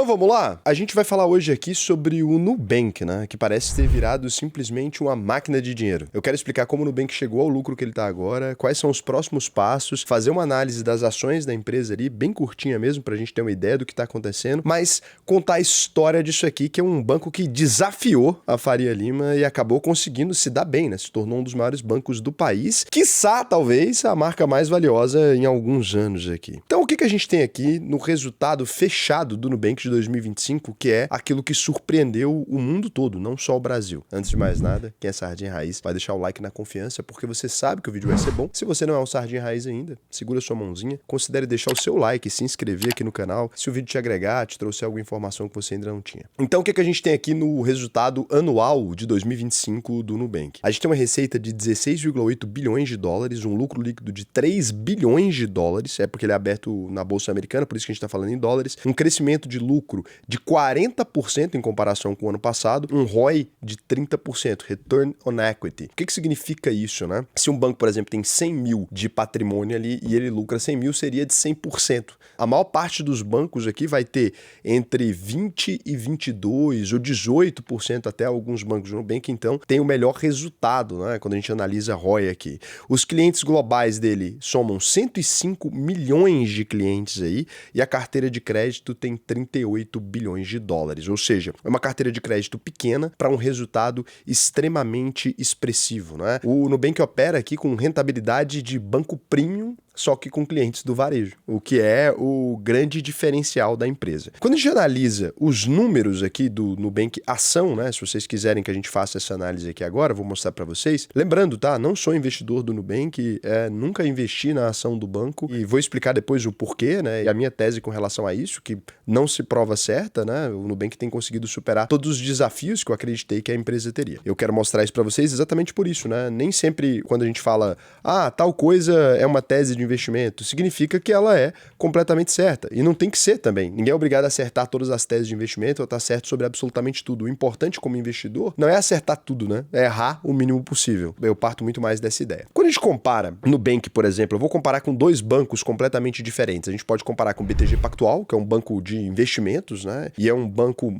Então vamos lá? A gente vai falar hoje aqui sobre o Nubank, né? Que parece ter virado simplesmente uma máquina de dinheiro. Eu quero explicar como o Nubank chegou ao lucro que ele está agora, quais são os próximos passos, fazer uma análise das ações da empresa ali, bem curtinha mesmo, pra gente ter uma ideia do que está acontecendo, mas contar a história disso aqui, que é um banco que desafiou a Faria Lima e acabou conseguindo se dar bem, né? Se tornou um dos maiores bancos do país, quiçá, talvez, a marca mais valiosa em alguns anos aqui. Então o que a gente tem aqui no resultado fechado do Nubank de 2025, que é aquilo que surpreendeu o mundo todo, não só o Brasil. Antes de mais nada, quem é Sardinha Raiz, vai deixar o like na confiança, porque você sabe que o vídeo vai ser bom. Se você não é um Sardinha Raiz ainda, segura sua mãozinha, considere deixar o seu like, se inscrever aqui no canal, se o vídeo te agregar, te trouxer alguma informação que você ainda não tinha. Então o que a gente tem aqui no resultado anual de 2025 do Nubank? A gente tem uma receita de 16,8 bilhões de dólares, um lucro líquido de 3 bilhões de dólares, é porque ele é aberto na Bolsa Americana, por isso que a gente está falando em dólares, um crescimento de lucro de 40% em comparação com o ano passado, um ROI de 30%, Return on Equity. O que significa isso, né? Se um banco, por exemplo, tem 100 mil de patrimônio ali e ele lucra 100 mil, seria de 100%. A maior parte dos bancos aqui vai ter entre 20 e 22 ou 18% até alguns bancos do Nubank, então tem o melhor resultado, né? Quando a gente analisa ROI aqui. Os clientes globais dele somam 105 milhões de clientes aí e a carteira de crédito tem 38 bilhões de dólares, ou seja, é uma carteira de crédito pequena para um resultado extremamente expressivo, né? O Nubank opera aqui com rentabilidade de banco premium, só que com clientes do varejo, o que é o grande diferencial da empresa. Quando a gente analisa os números aqui do Nubank Ação, né? Se vocês quiserem que a gente faça essa análise aqui agora, vou mostrar para vocês. Lembrando, tá? Não sou investidor do Nubank, nunca investi na ação do banco e vou explicar depois o porquê, né? E a minha tese com relação a isso, que não se prova certa, né? O Nubank tem conseguido superar todos os desafios que eu acreditei que a empresa teria. Eu quero mostrar isso para vocês exatamente por isso, né? Nem sempre quando a gente fala, tal coisa é uma tese de investimento, significa que ela é completamente certa. E não tem que ser também. Ninguém é obrigado a acertar todas as teses de investimento ou estar certo sobre absolutamente tudo. O importante como investidor não é acertar tudo, né? É errar o mínimo possível. Eu parto muito mais dessa ideia. Quando a gente compara Nubank, por exemplo, eu vou comparar com dois bancos completamente diferentes. A gente pode comparar com o BTG Pactual, que é um banco de investimentos, né? E é um banco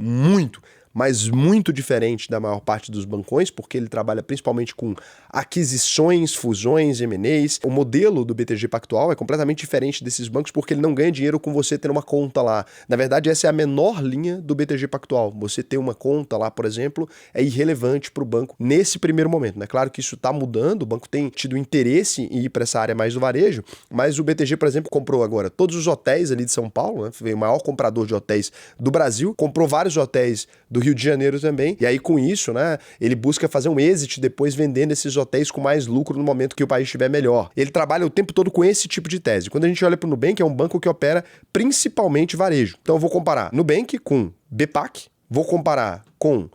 mas muito diferente da maior parte dos bancões, porque ele trabalha principalmente com aquisições, fusões, M&As. O modelo do BTG Pactual é completamente diferente desses bancos, porque ele não ganha dinheiro com você ter uma conta lá. Na verdade, essa é a menor linha do BTG Pactual. Você ter uma conta lá, por exemplo, é irrelevante para o banco nesse primeiro momento, né? Claro que isso está mudando, o banco tem tido interesse em ir para essa área mais do varejo, mas o BTG, por exemplo, comprou agora todos os hotéis ali de São Paulo, né? Foi o maior comprador de hotéis do Brasil, comprou vários hotéis do Rio de Janeiro também, e aí com isso, né, ele busca fazer um exit depois vendendo esses hotéis com mais lucro no momento que o país estiver melhor. Ele trabalha o tempo todo com esse tipo de tese. Quando a gente olha para o Nubank, é um banco que opera principalmente varejo. Então eu vou comparar Nubank com BPAC, vou comparar com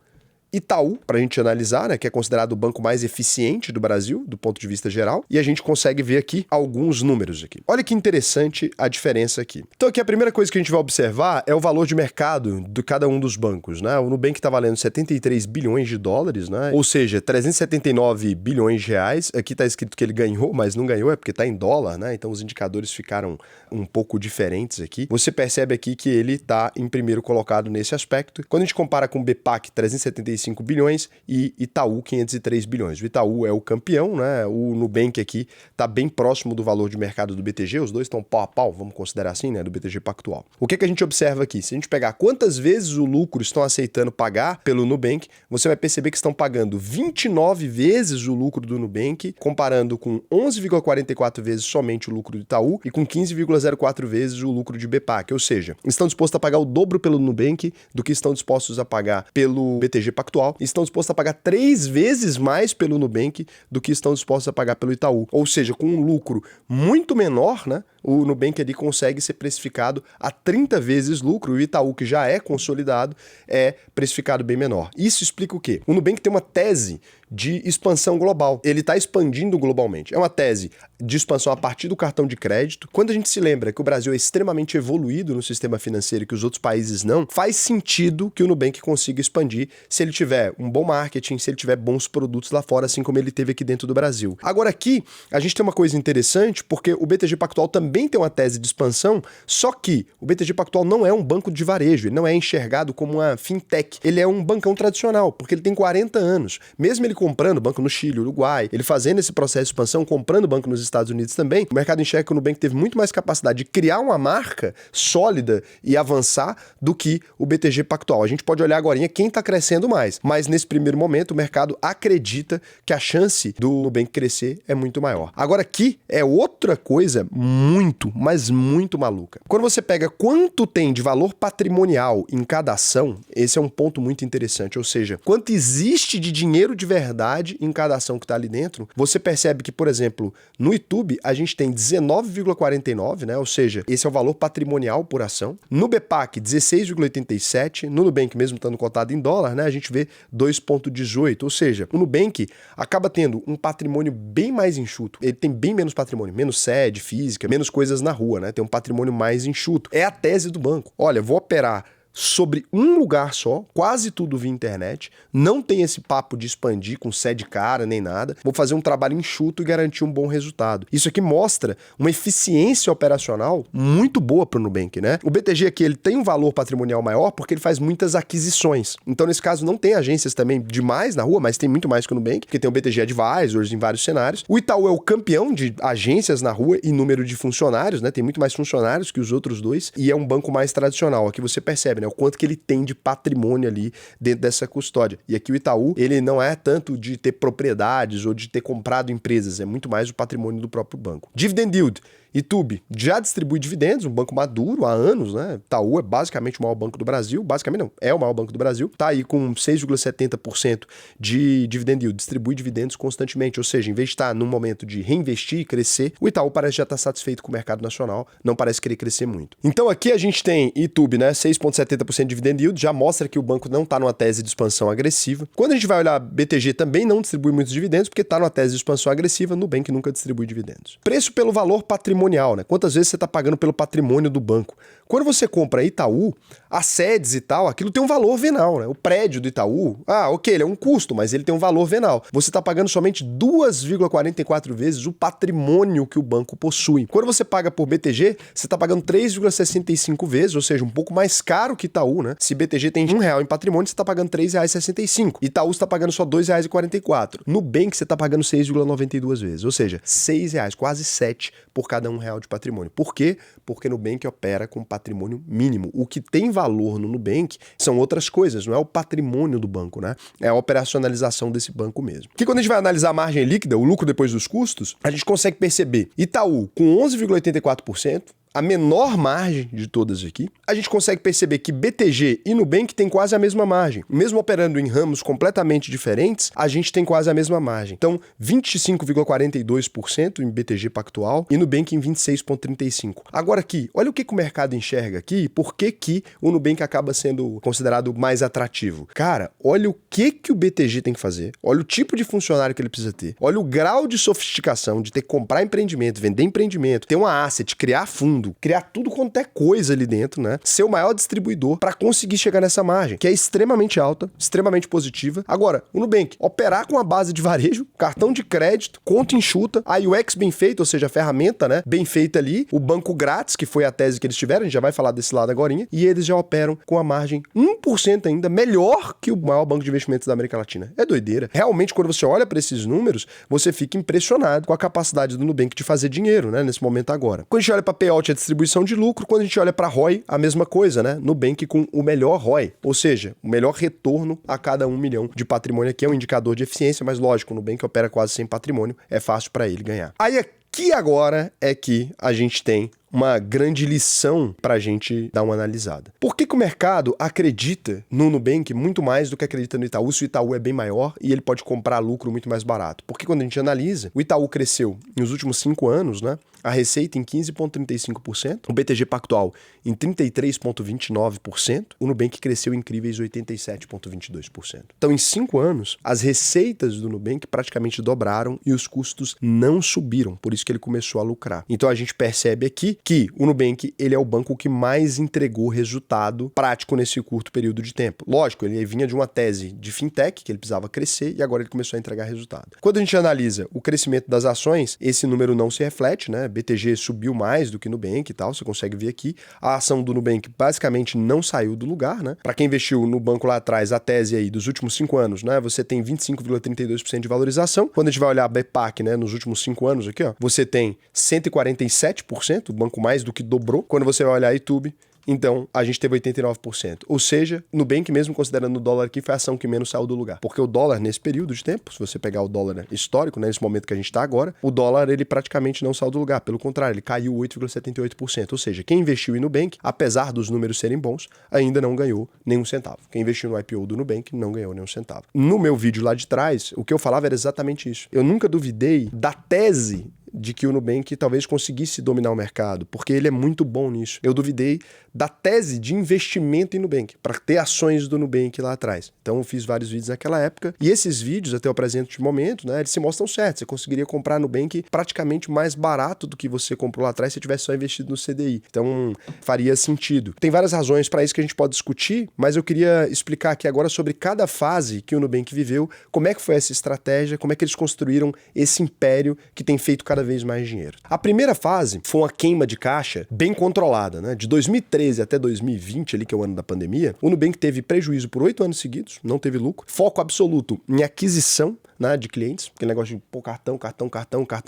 Itaú, para a gente analisar, né, que é considerado o banco mais eficiente do Brasil, do ponto de vista geral, e a gente consegue ver aqui alguns números aqui. Olha que interessante a diferença aqui. Então aqui a primeira coisa que a gente vai observar é o valor de mercado de cada um dos bancos, né? O Nubank está valendo 73 bilhões de dólares, né? Ou seja, 379 bilhões de reais. Aqui está escrito que ele ganhou, mas não ganhou, é porque está em dólar, né? Então os indicadores ficaram um pouco diferentes aqui. Você percebe aqui que ele está em primeiro colocado nesse aspecto. Quando a gente compara com o BPAC, 375 bilhões e Itaú 503 bilhões. O Itaú é o campeão, né? O Nubank aqui está bem próximo do valor de mercado do BTG, os dois estão pau a pau, vamos considerar assim, né? Do BTG Pactual. O que a gente observa aqui? Se a gente pegar quantas vezes o lucro estão aceitando pagar pelo Nubank, você vai perceber que estão pagando 29 vezes o lucro do Nubank, comparando com 11,44 vezes somente o lucro do Itaú e com 15,04 vezes o lucro de BPAC, ou seja, estão dispostos a pagar o dobro pelo Nubank do que estão dispostos a pagar pelo BTG Pactual Pactual estão dispostos a pagar 3 vezes mais pelo Nubank do que estão dispostos a pagar pelo Itaú. Ou seja, com um lucro muito menor, né? O Nubank ali consegue ser precificado a 30 vezes lucro e o Itaú, que já é consolidado, é precificado bem menor. Isso explica o quê? O Nubank tem uma tese de expansão global. Ele está expandindo globalmente. É uma tese de expansão a partir do cartão de crédito. Quando a gente se lembra que o Brasil é extremamente evoluído no sistema financeiro e que os outros países não, faz sentido que o Nubank consiga expandir se ele tiver um bom marketing, se ele tiver bons produtos lá fora, assim como ele teve aqui dentro do Brasil. Agora aqui, a gente tem uma coisa interessante, porque o BTG Pactual também também tem uma tese de expansão, só que o BTG Pactual não é um banco de varejo, ele não é enxergado como uma fintech, ele é um bancão tradicional, porque ele tem 40 anos. Mesmo ele comprando banco no Chile, Uruguai, ele fazendo esse processo de expansão, comprando banco nos Estados Unidos também, o mercado enxerga que o Nubank teve muito mais capacidade de criar uma marca sólida e avançar do que o BTG Pactual. A gente pode olhar agora quem está crescendo mais, mas nesse primeiro momento o mercado acredita que a chance do Nubank crescer é muito maior. Agora aqui é outra coisa muito, mas muito maluca. Quando você pega quanto tem de valor patrimonial em cada ação, esse é um ponto muito interessante, ou seja, quanto existe de dinheiro de verdade em cada ação que está ali dentro, você percebe que, por exemplo, no YouTube a gente tem 19,49, né? Ou seja, esse é o valor patrimonial por ação. No BPAC, 16,87. No Nubank, mesmo estando cotado em dólar, né? A gente vê 2,18. Ou seja, o Nubank acaba tendo um patrimônio bem mais enxuto. Ele tem bem menos patrimônio, menos sede física, menos coisas na rua, né? Tem um patrimônio mais enxuto. É a tese do banco. Olha, vou operar sobre um lugar só, quase tudo via internet, não tem esse papo de expandir com sede cara nem nada, vou fazer um trabalho enxuto e garantir um bom resultado. Isso aqui mostra uma eficiência operacional muito boa para o Nubank, né? O BTG aqui, ele tem um valor patrimonial maior porque ele faz muitas aquisições. Então, nesse caso, não tem agências também demais na rua, mas tem muito mais que o Nubank, porque tem o BTG Advisors em vários cenários. O Itaú é o campeão de agências na rua e número de funcionários, né? Tem muito mais funcionários que os outros dois e é um banco mais tradicional. Aqui você percebe, né? O quanto que ele tem de patrimônio ali dentro dessa custódia. E aqui o Itaú, ele não é tanto de ter propriedades ou de ter comprado empresas, é muito mais o patrimônio do próprio banco. Dividend Yield. Itube já distribui dividendos, um banco maduro há anos, né? Itaú é basicamente o maior banco do Brasil, basicamente não, é o maior banco do Brasil, tá aí com 6,70% de dividend yield, distribui dividendos constantemente, ou seja, em vez de estar num momento de reinvestir e crescer, o Itaú parece já estar satisfeito com o mercado nacional, não parece querer crescer muito. Então aqui a gente tem Itube, né? 6,70% de dividend yield, já mostra que o banco não está numa tese de expansão agressiva. Quando a gente vai olhar, BTG também não distribui muitos dividendos, porque está numa tese de expansão agressiva, Nubank nunca distribui dividendos. Preço pelo valor patrimonial, né? Quantas vezes você está pagando pelo patrimônio do banco? Quando você compra Itaú, as sedes e tal, aquilo tem um valor venal, né? O prédio do Itaú, ok, ele é um custo, mas ele tem um valor venal. Você está pagando somente 2,44 vezes o patrimônio que o banco possui. Quando você paga por BTG, você está pagando 3,65 vezes, ou seja, um pouco mais caro que Itaú, né? Se BTG tem R$1 em patrimônio, você está pagando R$3,65. Itaú está pagando só R$2,44. Nubank você está pagando 6,92 vezes, ou seja, R$6, quase 7 por cada R$1 de patrimônio. Por quê? Porque Nubank opera com patrimônio mínimo. O que tem valor no Nubank são outras coisas, não é o patrimônio do banco, né? É a operacionalização desse banco mesmo. Que quando a gente vai analisar a margem líquida, o lucro depois dos custos, a gente consegue perceber Itaú com 11,84%, a menor margem de todas aqui. A gente consegue perceber que BTG e Nubank têm quase a mesma margem. Mesmo operando em ramos completamente diferentes, a gente tem quase a mesma margem. Então, 25,42% em BTG Pactual e Nubank em 26,35%. Agora aqui, olha o que o mercado enxerga aqui e por que o Nubank acaba sendo considerado mais atrativo. Cara, olha o que o BTG tem que fazer, olha o tipo de funcionário que ele precisa ter, olha o grau de sofisticação de ter que comprar empreendimento, vender empreendimento, ter uma asset, criar fundo, criar tudo quanto é coisa ali dentro, né? Ser o maior distribuidor para conseguir chegar nessa margem, que é extremamente alta, extremamente positiva. Agora, o Nubank, operar com a base de varejo, cartão de crédito, conta enxuta, a UX bem feita, ou seja, a ferramenta, né? Bem feita ali, o banco grátis, que foi a tese que eles tiveram, a gente já vai falar desse lado agorinha, e eles já operam com a margem 1% ainda melhor que o maior banco de investimentos da América Latina. É doideira. Realmente, quando você olha para esses números, você fica impressionado com a capacidade do Nubank de fazer dinheiro, né? Nesse momento agora. Quando a gente olha para payout, distribuição de lucro, quando a gente olha para ROI, a mesma coisa, né? Nubank com o melhor ROI, ou seja, o melhor retorno a cada 1 milhão de patrimônio aqui é um indicador de eficiência, mas lógico, o Nubank opera quase sem patrimônio, é fácil para ele ganhar. Aí aqui agora é que a gente tem uma grande lição para a gente dar uma analisada. Por que o mercado acredita no Nubank muito mais do que acredita no Itaú, se o Itaú é bem maior e ele pode comprar lucro muito mais barato? Porque quando a gente analisa, o Itaú cresceu nos últimos 5 anos, né? A receita em 15,35%, o BTG Pactual em 33,29%, o Nubank cresceu incríveis 87,22%. Então, em 5 anos, as receitas do Nubank praticamente dobraram e os custos não subiram, por isso que ele começou a lucrar. Então, a gente percebe aqui aqui que o Nubank, ele é o banco que mais entregou resultado prático nesse curto período de tempo. Lógico, ele vinha de uma tese de fintech, que ele precisava crescer, e agora ele começou a entregar resultado. Quando a gente analisa o crescimento das ações, esse número não se reflete, né? BTG subiu mais do que Nubank e tal, você consegue ver aqui. A ação do Nubank basicamente não saiu do lugar, né? Para quem investiu no banco lá atrás, a tese aí dos últimos 5 anos, né? Você tem 25,32% de valorização. Quando a gente vai olhar a BPAC, né? Nos últimos 5 anos aqui, ó, você tem 147%, o banco mais do que dobrou. Quando você vai olhar a YouTube, então, a gente teve 89%. Ou seja, Nubank, mesmo considerando o dólar aqui, foi a ação que menos saiu do lugar. Porque o dólar, nesse período de tempo, se você pegar o dólar histórico, né, nesse momento que a gente está agora, o dólar, ele praticamente não saiu do lugar. Pelo contrário, ele caiu 8,78%. Ou seja, quem investiu em Nubank, apesar dos números serem bons, ainda não ganhou nenhum centavo. Quem investiu no IPO do Nubank não ganhou nenhum centavo. No meu vídeo lá de trás, o que eu falava era exatamente isso. Eu nunca duvidei da tese de que o Nubank talvez conseguisse dominar o mercado, porque ele é muito bom nisso. Eu duvidei da tese de investimento em Nubank, para ter ações do Nubank lá atrás. Então eu fiz vários vídeos naquela época, e esses vídeos, até o presente momento, né, eles se mostram certos. Você conseguiria comprar Nubank praticamente mais barato do que você comprou lá atrás se tivesse só investido no CDI. Então faria sentido. Tem várias razões para isso que a gente pode discutir, mas eu queria explicar aqui agora sobre cada fase que o Nubank viveu, como é que foi essa estratégia, como é que eles construíram esse império que tem feito cada vez mais dinheiro. A primeira fase foi uma queima de caixa bem controlada, né? De 2013 até 2020, ali que é o ano da pandemia, o Nubank teve prejuízo por 8 anos seguidos, não teve lucro, foco absoluto em aquisição, né, de clientes, aquele negócio de pôr cartão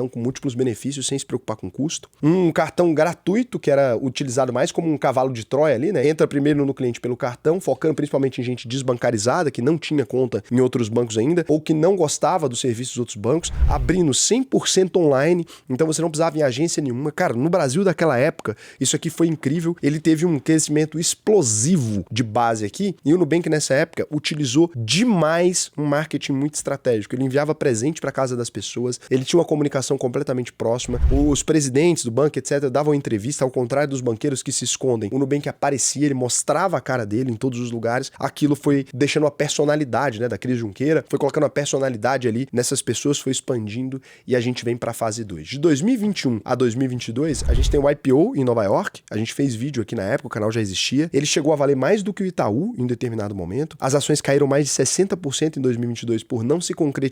com múltiplos benefícios sem se preocupar com custo. Um cartão gratuito que era utilizado mais como um cavalo de Troia ali, né? Entra primeiro no cliente pelo cartão, focando principalmente em gente desbancarizada, que não tinha conta em outros bancos ainda, ou que não gostava dos serviços dos outros bancos, abrindo 100% online, então você não precisava ir em agência nenhuma. Cara, no Brasil daquela época, isso aqui foi incrível, ele teve um crescimento explosivo de base aqui, e o Nubank nessa época utilizou demais um marketing muito estratégico. Ele enviava presente para casa das pessoas, ele tinha uma comunicação completamente próxima, os presidentes do banco, etc., davam entrevista, ao contrário dos banqueiros que se escondem. O Nubank aparecia, ele mostrava a cara dele em todos os lugares, aquilo foi deixando uma personalidade, né, da Cris Junqueira, foi colocando uma personalidade ali nessas pessoas, foi expandindo, e a gente vem para a fase 2. De 2021 a 2022, a gente tem o IPO em Nova York, a gente fez vídeo aqui na época, o canal já existia, ele chegou a valer mais do que o Itaú em determinado momento, as ações caíram mais de 60% em 2022 por não se concretizar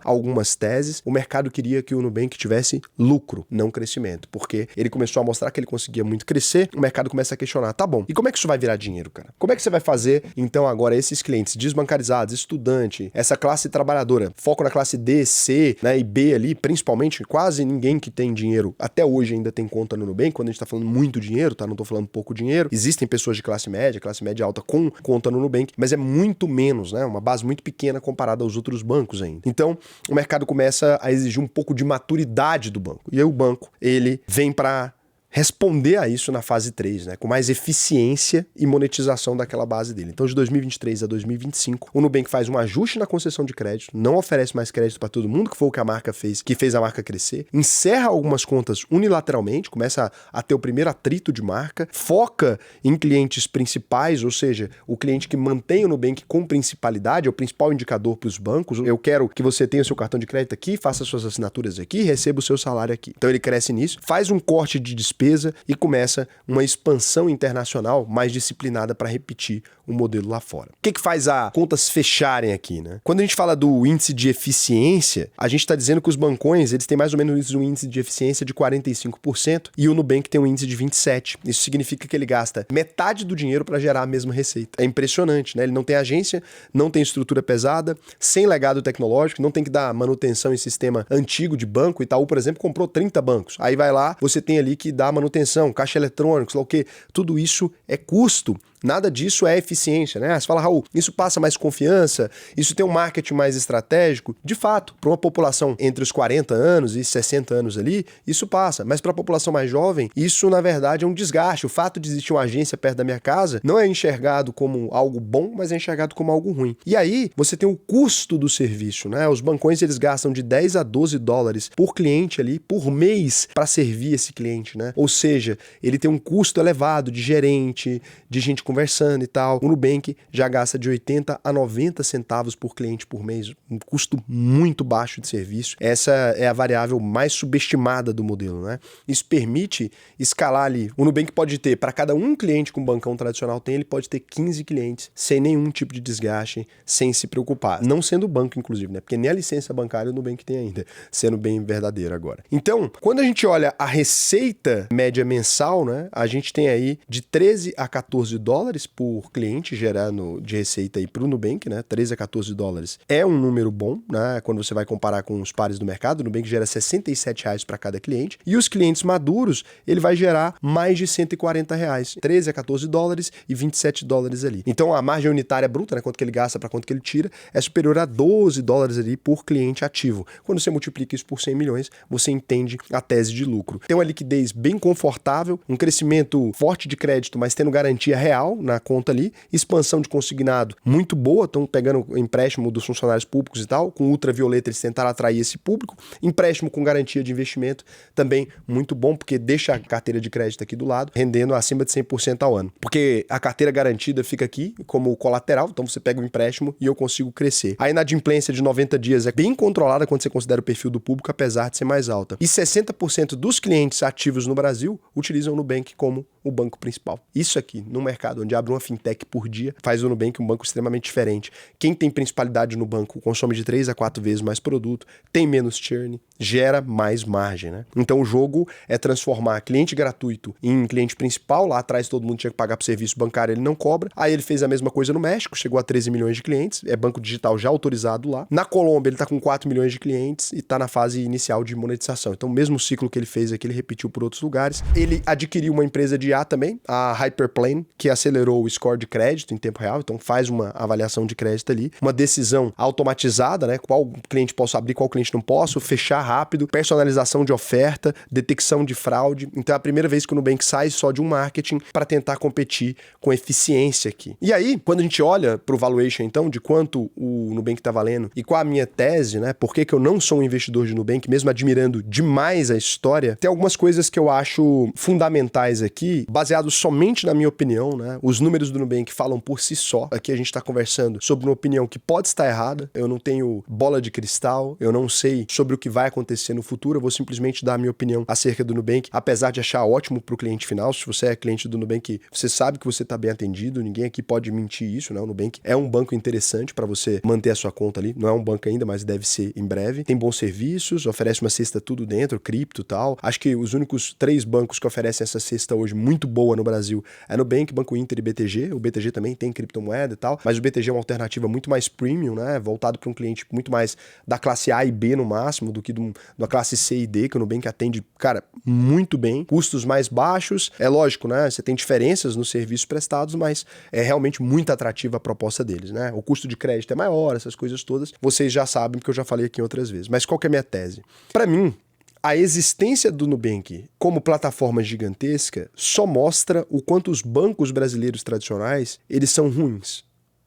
algumas teses. O mercado queria que o Nubank tivesse lucro, não crescimento, porque ele começou a mostrar que ele conseguia muito crescer, o mercado começa a questionar, tá bom, e como é que isso vai virar dinheiro, cara? Como é que você vai fazer, então, agora esses clientes desbancarizados, estudante, essa classe trabalhadora, foco na classe D, C, né, e B ali, principalmente, quase ninguém que tem dinheiro, até hoje ainda tem conta no Nubank, quando a gente tá falando muito dinheiro, tá? Não tô falando pouco dinheiro, existem pessoas de classe média alta com conta no Nubank, mas é muito menos, né? Uma base muito pequena comparada aos outros bancos ainda. Então, o mercado começa a exigir um pouco de maturidade do banco. E aí o banco, ele vem para responder a isso na fase 3, né, com mais eficiência e monetização daquela base dele. Então, de 2023 a 2025, o Nubank faz um ajuste na concessão de crédito, não oferece mais crédito para todo mundo, que foi o que a marca fez, que fez a marca crescer, encerra algumas contas unilateralmente, começa a ter o primeiro atrito de marca, foca em clientes principais, ou seja, o cliente que mantém o Nubank com principalidade, é o principal indicador para os bancos. Eu quero que você tenha o seu cartão de crédito aqui, faça suas assinaturas aqui, receba o seu salário aqui. Então, ele cresce nisso, faz um corte de despesa e começa uma expansão internacional mais disciplinada para repetir o modelo lá fora. O que faz as contas fecharem aqui, né? Quando a gente fala do índice de eficiência, a gente está dizendo que os bancões, eles têm mais ou menos um índice de eficiência de 45% e o Nubank tem um índice de 27%. Isso significa que ele gasta metade do dinheiro para gerar a mesma receita. É impressionante, né? Ele não tem agência, não tem estrutura pesada, sem legado tecnológico, não tem que dar manutenção em sistema antigo de banco. O Itaú, por exemplo, comprou 30 bancos. Aí vai lá, você tem ali que dar manutenção, caixa eletrônico, sei lá o quê. Tudo isso é custo. Nada disso é eficiência, né? Você fala, Raul, isso passa mais confiança, isso tem um marketing mais estratégico. De fato, para uma população entre os 40 anos e 60 anos ali, isso passa. Mas para a população mais jovem, isso na verdade é um desgaste. O fato de existir uma agência perto da minha casa não é enxergado como algo bom, mas é enxergado como algo ruim. E aí, você tem o custo do serviço, né? Os bancões, eles gastam de 10 a 12 dólares por cliente ali, por mês, para servir esse cliente, né? Ou seja, ele tem um custo elevado de gerente, de gente com conversando e tal. O Nubank já gasta de 80 a 90 centavos por cliente por mês, um custo muito baixo de serviço. Essa é a variável mais subestimada do modelo, né? Isso permite escalar ali. O Nubank pode ter, para cada um cliente que um bancão tradicional tem, ele pode ter 15 clientes sem nenhum tipo de desgaste, sem se preocupar. Não sendo banco, inclusive, né? Porque nem a licença bancária o Nubank tem ainda, sendo bem verdadeiro agora. Então, quando a gente olha a receita média mensal, né? A gente tem aí de 13 a 14 dólares por cliente gerando de receita aí para o Nubank, né? 13 a 14 dólares é um número bom, né? Quando você vai comparar com os pares do mercado, o Nubank gera R$67 para cada cliente. E os clientes maduros, ele vai gerar mais de R$140. 13 a 14 dólares e 27 dólares ali. Então, a margem unitária bruta, né? Quanto que ele gasta para quanto que ele tira, é superior a 12 dólares ali por cliente ativo. Quando você multiplica isso por 100 milhões, você entende a tese de lucro. Tem uma liquidez bem confortável, um crescimento forte de crédito, mas tendo garantia real na conta ali, expansão de consignado muito boa, estão pegando empréstimo dos funcionários públicos e tal, com ultravioleta eles tentaram atrair esse público, empréstimo com garantia de investimento também muito bom, porque deixa a carteira de crédito aqui do lado, rendendo acima de 100% ao ano. Porque a carteira garantida fica aqui como colateral, então você pega o empréstimo e eu consigo crescer. A inadimplência de 90 dias é bem controlada quando você considera o perfil do público, apesar de ser mais alta. E 60% dos clientes ativos no Brasil utilizam o Nubank como o banco principal. Isso aqui, no mercado onde abre uma fintech por dia, faz o Nubank um banco extremamente diferente. Quem tem principalidade no banco consome de 3 a 4 vezes mais produto, tem menos churn, gera mais margem, né? Então o jogo é transformar cliente gratuito em cliente principal. Lá atrás todo mundo tinha que pagar para o serviço bancário, ele não cobra. Aí ele fez a mesma coisa no México, chegou a 13 milhões de clientes, é banco digital já autorizado lá. Na Colômbia ele está com 4 milhões de clientes e está na fase inicial de monetização. Então o mesmo ciclo que ele fez aqui, ele repetiu por outros lugares. Ele adquiriu uma empresa de IA também, a Hyperplane, que acelerou o score de crédito em tempo real, então faz uma avaliação de crédito ali, uma decisão automatizada, né? Qual cliente posso abrir, qual cliente não posso, fechar rápido, personalização de oferta, detecção de fraude. Então é a primeira vez que o Nubank sai só de um marketing para tentar competir com eficiência aqui. E aí, quando a gente olha para o valuation, então, de quanto o Nubank está valendo e qual a minha tese, né? Por que eu não sou um investidor de Nubank, mesmo admirando demais a história, tem algumas coisas que eu acho fundamentais aqui, baseados somente na minha opinião, né? Os números do Nubank falam por si só. Aqui a gente está conversando sobre uma opinião que pode estar errada, eu não tenho bola de cristal, eu não sei sobre o que vai acontecer no futuro, eu vou simplesmente dar a minha opinião acerca do Nubank, apesar de achar ótimo para o cliente final. Se você é cliente do Nubank, você sabe que você está bem atendido, ninguém aqui pode mentir isso, né? O Nubank é um banco interessante para você manter a sua conta ali, não é um banco ainda, mas deve ser em breve. Tem bons serviços, oferece uma cesta tudo dentro, cripto e tal. Acho que os únicos 3 bancos que oferecem essa cesta hoje muito boa no Brasil é Nubank, Banco Inter e BTG. O BTG também tem criptomoeda e tal, mas o BTG é uma alternativa muito mais premium, né? Voltado para um cliente muito mais da classe A e B no máximo do que da classe C e D, que o Nubank atende, cara, muito bem. Custos mais baixos, é lógico, né? Você tem diferenças nos serviços prestados, mas é realmente muito atrativa a proposta deles, né? O custo de crédito é maior, essas coisas todas. Vocês já sabem, porque eu já falei aqui outras vezes. Mas qual que é a minha tese? Para mim, a existência do Nubank como plataforma gigantesca só mostra o quanto os bancos brasileiros tradicionais, eles são ruins.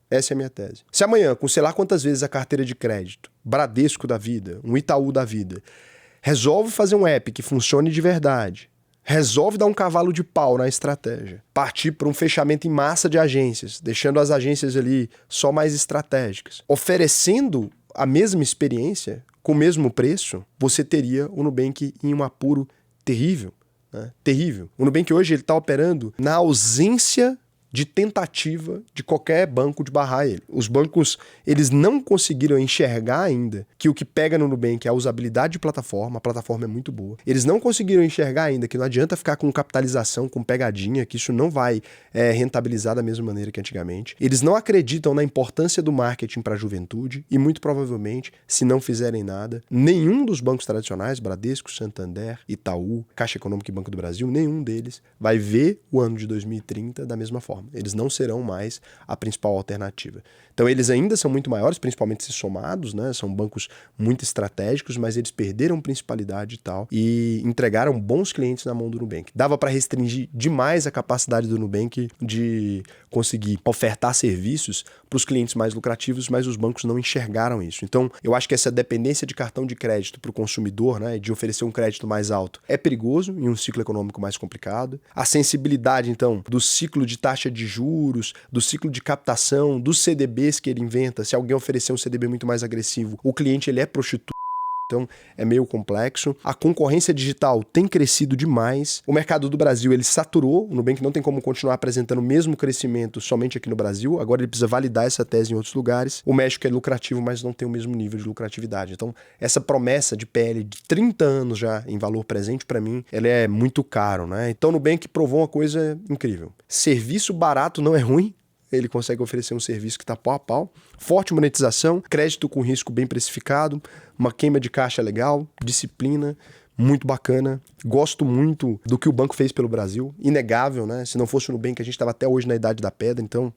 Essa é a minha tese. Se amanhã, com sei lá quantas vezes a carteira de crédito, Bradesco da vida, um Itaú da vida, resolve fazer um app que funcione de verdade, resolve dar um cavalo de pau na estratégia, partir para um fechamento em massa de agências, deixando as agências ali só mais estratégicas, oferecendo a mesma experiência, com o mesmo preço, você teria o Nubank em um apuro terrível, né? Terrível. O Nubank hoje está operando na ausência de tentativa de qualquer banco de barrar ele. Os bancos, eles não conseguiram enxergar ainda que o que pega no Nubank é a usabilidade de plataforma, a plataforma é muito boa. Eles não conseguiram enxergar ainda que não adianta ficar com capitalização, com pegadinha, que isso não vai rentabilizar da mesma maneira que antigamente. Eles não acreditam na importância do marketing para a juventude e muito provavelmente, se não fizerem nada, nenhum dos bancos tradicionais, Bradesco, Santander, Itaú, Caixa Econômica e Banco do Brasil, nenhum deles vai ver o ano de 2030 da mesma forma. Eles não serão mais a principal alternativa. Então eles ainda são muito maiores, principalmente se somados, né? São bancos muito estratégicos, mas eles perderam principalidade e tal e entregaram bons clientes na mão do Nubank. Dava para restringir demais a capacidade do Nubank de conseguir ofertar serviços para os clientes mais lucrativos, mas os bancos não enxergaram isso. Então eu acho que essa dependência de cartão de crédito para o consumidor, né, de oferecer um crédito mais alto, é perigoso em um ciclo econômico mais complicado. A sensibilidade, então, do ciclo de taxa taxa de juros, do ciclo de captação, dos CDBs que ele inventa. Se alguém oferecer um CDB muito mais agressivo, o cliente ele é prostituído. Então, é meio complexo. A concorrência digital tem crescido demais. O mercado do Brasil, ele saturou. O Nubank não tem como continuar apresentando o mesmo crescimento somente aqui no Brasil. Agora ele precisa validar essa tese em outros lugares. O México é lucrativo, mas não tem o mesmo nível de lucratividade. Então, essa promessa de PL de 30 anos já em valor presente, para mim, ela é muito caro, né? Então, o Nubank provou uma coisa incrível. Serviço barato não é ruim. Ele consegue oferecer um serviço que está pau a pau. Forte monetização, crédito com risco bem precificado, uma queima de caixa legal, disciplina, muito bacana. Gosto muito do que o banco fez pelo Brasil. Inegável, né? Se não fosse o Nubank, a gente estava até hoje na idade da pedra, então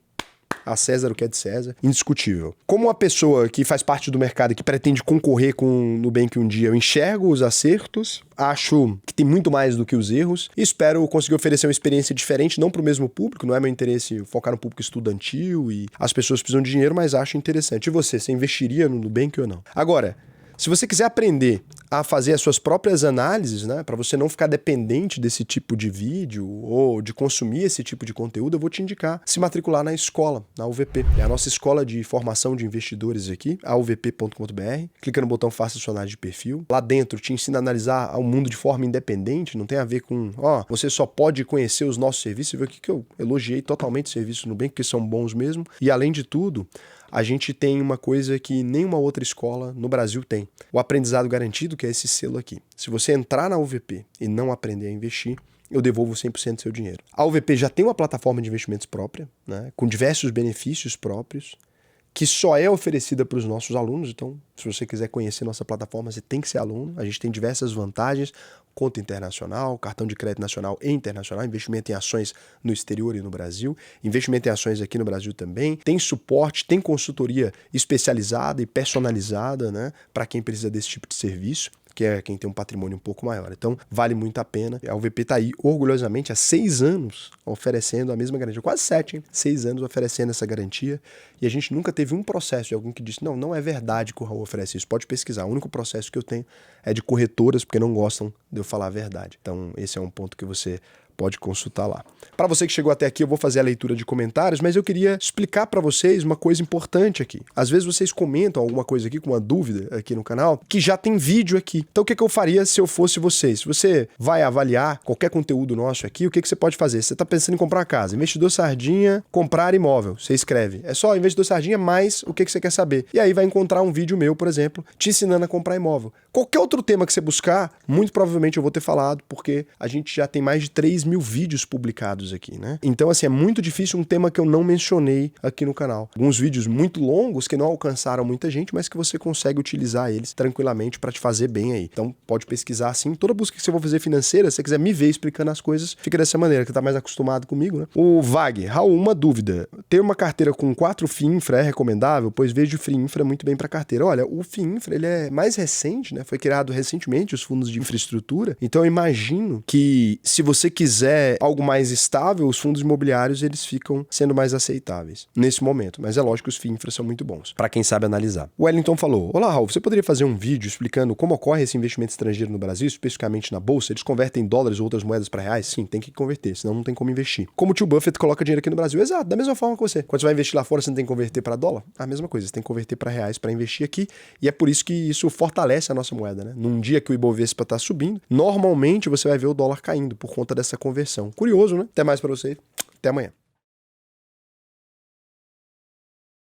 a César o que é de César, indiscutível. Como uma pessoa que faz parte do mercado e que pretende concorrer com o Nubank um dia, eu enxergo os acertos, acho que tem muito mais do que os erros e espero conseguir oferecer uma experiência diferente, não para o mesmo público, não é meu interesse focar no público estudantil e as pessoas precisam de dinheiro, mas acho interessante. E você investiria no Nubank ou não? Agora, se você quiser aprender a fazer as suas próprias análises, né, para você não ficar dependente desse tipo de vídeo ou de consumir esse tipo de conteúdo, eu vou te indicar se matricular na escola, na UVP. É a nossa escola de formação de investidores aqui, auvp.com.br. Clica no botão Faça sua análise de perfil. Lá dentro te ensina a analisar o mundo de forma independente, não tem a ver com, você só pode conhecer os nossos serviços. Você vê aqui que eu elogiei totalmente os serviços no Nubank, que são bons mesmo. E além de tudo, a gente tem uma coisa que nenhuma outra escola no Brasil tem. O aprendizado garantido, que é esse selo aqui. Se você entrar na UVP e não aprender a investir, eu devolvo 100% do seu dinheiro. A UVP já tem uma plataforma de investimentos própria, né, com diversos benefícios próprios, que só é oferecida para os nossos alunos. Então, se você quiser conhecer nossa plataforma, você tem que ser aluno. A gente tem diversas vantagens, conta internacional, cartão de crédito nacional e internacional, investimento em ações no exterior e no Brasil, investimento em ações aqui no Brasil também, tem suporte, tem consultoria especializada e personalizada, né, para quem precisa desse tipo de serviço, que é quem tem um patrimônio um pouco maior. Então, vale muito a pena. A UVP está aí, orgulhosamente, há 6 anos oferecendo a mesma garantia. Quase 7, hein? 6 anos oferecendo essa garantia. E a gente nunca teve um processo de alguém que disse, não é verdade que o Raul oferece isso. Pode pesquisar. O único processo que eu tenho é de corretoras, porque não gostam de eu falar a verdade. Então, esse é um ponto que você pode consultar lá. Para você que chegou até aqui, eu vou fazer a leitura de comentários, mas eu queria explicar para vocês uma coisa importante aqui. Às vezes vocês comentam alguma coisa aqui, com uma dúvida aqui no canal, que já tem vídeo aqui. Então o que eu faria se eu fosse vocês? Se você vai avaliar qualquer conteúdo nosso aqui, o que você pode fazer? Você está pensando em comprar casa, investidor sardinha, comprar imóvel. Você escreve. É só investidor sardinha mais o que você quer saber. E aí vai encontrar um vídeo meu, por exemplo, te ensinando a comprar imóvel. Qualquer outro tema que você buscar, muito provavelmente eu vou ter falado, porque a gente já tem mais de 3.000 vídeos publicados aqui, né? Então, assim, é muito difícil um tema que eu não mencionei aqui no canal. Alguns vídeos muito longos que não alcançaram muita gente, mas que você consegue utilizar eles tranquilamente para te fazer bem aí. Então, pode pesquisar assim. Toda busca que você for fazer financeira, se você quiser me ver explicando as coisas, fica dessa maneira, que tá mais acostumado comigo, né? O Vag, Raul, uma dúvida. Ter uma carteira com 4 FII Infra é recomendável? Pois vejo o FII Infra muito bem para carteira. Olha, o FII Infra, ele é mais recente, né? Foi criado recentemente os fundos de infraestrutura. Então, eu imagino que se você quiser algo mais estável, os fundos imobiliários eles ficam sendo mais aceitáveis nesse momento. Mas é lógico que os FII Infra são muito bons, para quem sabe analisar. O Wellington falou, olá Raul, você poderia fazer um vídeo explicando como ocorre esse investimento estrangeiro no Brasil, especificamente na Bolsa? Eles convertem dólares ou outras moedas para reais? Sim, tem que converter, senão não tem como investir. Como o tio Buffett coloca dinheiro aqui no Brasil? Exato, da mesma forma que você. Quando você vai investir lá fora, você não tem que converter para dólar? A mesma coisa, você tem que converter para reais para investir aqui, e é por isso que isso fortalece a nossa moeda, né? Num dia que o Ibovespa está subindo, normalmente você vai ver o dólar caindo por conta dessa conversão. Curioso, né? Até mais para vocês. Até amanhã.